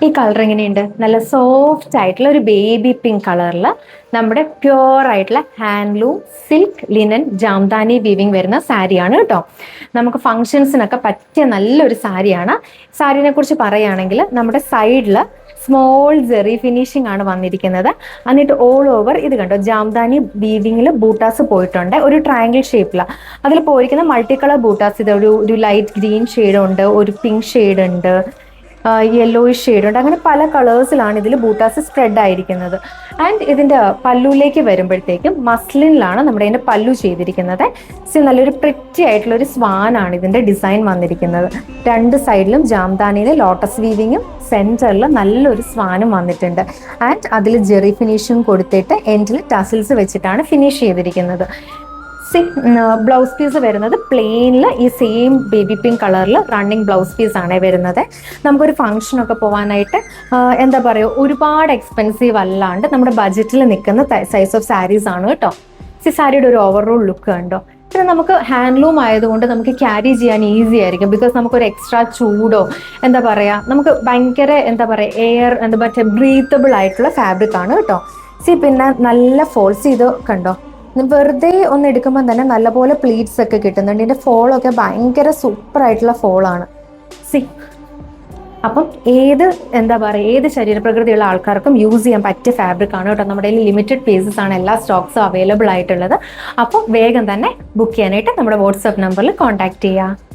ഈ കളർ എങ്ങനെയുണ്ട്? നല്ല സോഫ്റ്റ് ആയിട്ടുള്ള ഒരു ബേബി പിങ്ക് കളറിൽ നമ്മുടെ പ്യുവർ ആയിട്ടുള്ള handloom silk linen Jamdani weaving വരുന്ന സാരിയാണ് കേട്ടോ. നമുക്ക് ഫങ്ഷൻസിനൊക്കെ പറ്റിയ നല്ലൊരു സാരിയാണ്. സാരിനെ കുറിച്ച് പറയുകയാണെങ്കിൽ നമ്മുടെ സൈഡിൽ സ്മോൾ ജെറി ഫിനിഷിംഗ് ആണ് വന്നിരിക്കുന്നത്. എന്നിട്ട് ഓൾ ഓവർ ഇത് കണ്ടോ, ജാംദാനി വീവിങ്ങിൽ ബൂട്ടാസ് പോയിട്ടുണ്ട്, ഒരു ട്രയാങ്കിൾ ഷേപ്പിൽ. അതിൽ പോയിരിക്കുന്ന മൾട്ടി കളർ ബൂട്ടാസ്, ഇത് ഒരു ലൈറ്റ് ഗ്രീൻ ഷെയ്ഡ് ഉണ്ട്, ഒരു പിങ്ക് ഷെയ്ഡ് ഉണ്ട്, യെല്ലോയിഷ് ഷെയ്ഡ് ഉണ്ട്. അങ്ങനെ പല കളേഴ്സിലാണ് ഇതിൽ ബൂട്ടാസ് സ്പ്രെഡ് ആയിരിക്കുന്നത്. ആൻഡ് ഇതിൻ്റെ പല്ലുവിലേക്ക് വരുമ്പോഴത്തേക്കും മസ്ലിനിലാണ് നമ്മുടെ ഇതിൻ്റെ പല്ലു ചെയ്തിരിക്കുന്നത്. നല്ലൊരു പ്രിറ്റി ആയിട്ടുള്ള ഒരു സ്വാനാണ് ഇതിൻ്റെ ഡിസൈൻ വന്നിരിക്കുന്നത്. രണ്ട് സൈഡിലും ജാംദാനിയിൽ ലോട്ടസ് വീവിങ്ങും സെൻറ്ററിൽ നല്ലൊരു സ്വാനും വന്നിട്ടുണ്ട്. ആൻഡ് അതിൽ ജെറി ഫിനിഷിങ് കൊടുത്തിട്ട് എൻഡിൽ ടസിൽസ് വെച്ചിട്ടാണ് ഫിനിഷ് ചെയ്തിരിക്കുന്നത്. ബ്ലൗസ് പീസ് വരുന്നത് പ്ലെയിനിൽ ഈ സെയിം ബേബി പിങ്ക് കളറിൽ റണ്ണിങ് ബ്ലൗസ് പീസ് ആണ് വരുന്നത്. നമുക്കൊരു ഫംഗ്ഷനൊക്കെ പോകാനായിട്ട് എന്താ പറയുക, ഒരുപാട് എക്സ്പെൻസീവ് അല്ലാണ്ട് നമ്മുടെ ബഡ്ജറ്റിൽ നിൽക്കുന്ന സൈസ് ഓഫ് സാരീസ് ആണ് കേട്ടോ. സാരിയുടെ ഒരു ഓവറോൾ ലുക്ക് കണ്ടോ. പിന്നെ നമുക്ക് ഹാൻഡ്ലൂം ആയതുകൊണ്ട് നമുക്ക് ക്യാരി ചെയ്യാൻ ഈസി ആയിരിക്കും. ബിക്കോസ് നമുക്കൊരു എക്സ്ട്രാ ചൂടോ എന്താ പറയുക, നമുക്ക് ഭയങ്കര എന്താ പറയുക എയർ എന്താ പറയുക ബ്രീത്തബിൾ ആയിട്ടുള്ള ഫാബ്രിക് ആണ് കേട്ടോ. പിന്നെ നല്ല ഫോൾസ് ചെയ്ത് കണ്ടോ, വെറുതെ ഒന്ന് എടുക്കുമ്പോൾ തന്നെ നല്ലപോലെ പ്ലീറ്റ്സ് ഒക്കെ കിട്ടുന്നുണ്ട്. ഇതിൻ്റെ ഫോളൊക്കെ ഭയങ്കര സൂപ്പർ ആയിട്ടുള്ള ഫോളാണ്. അപ്പം എന്താ പറയുക ഏത് ശരീരപ്രകൃതിയുള്ള ആൾക്കാർക്കും യൂസ് ചെയ്യാൻ പറ്റിയ ഫാബ്രിക് ആണ് കേട്ടോ. നമ്മുടെ കയ്യിൽ ലിമിറ്റഡ് പീസസ് ആണ് എല്ലാ സ്റ്റോക്സും അവൈലബിൾ ആയിട്ടുള്ളത്. അപ്പോൾ വേഗം തന്നെ ബുക്ക് ചെയ്യാനായിട്ട് നമ്മുടെ വാട്സാപ്പ് നമ്പറിൽ കോൺടാക്ട് ചെയ്യുക.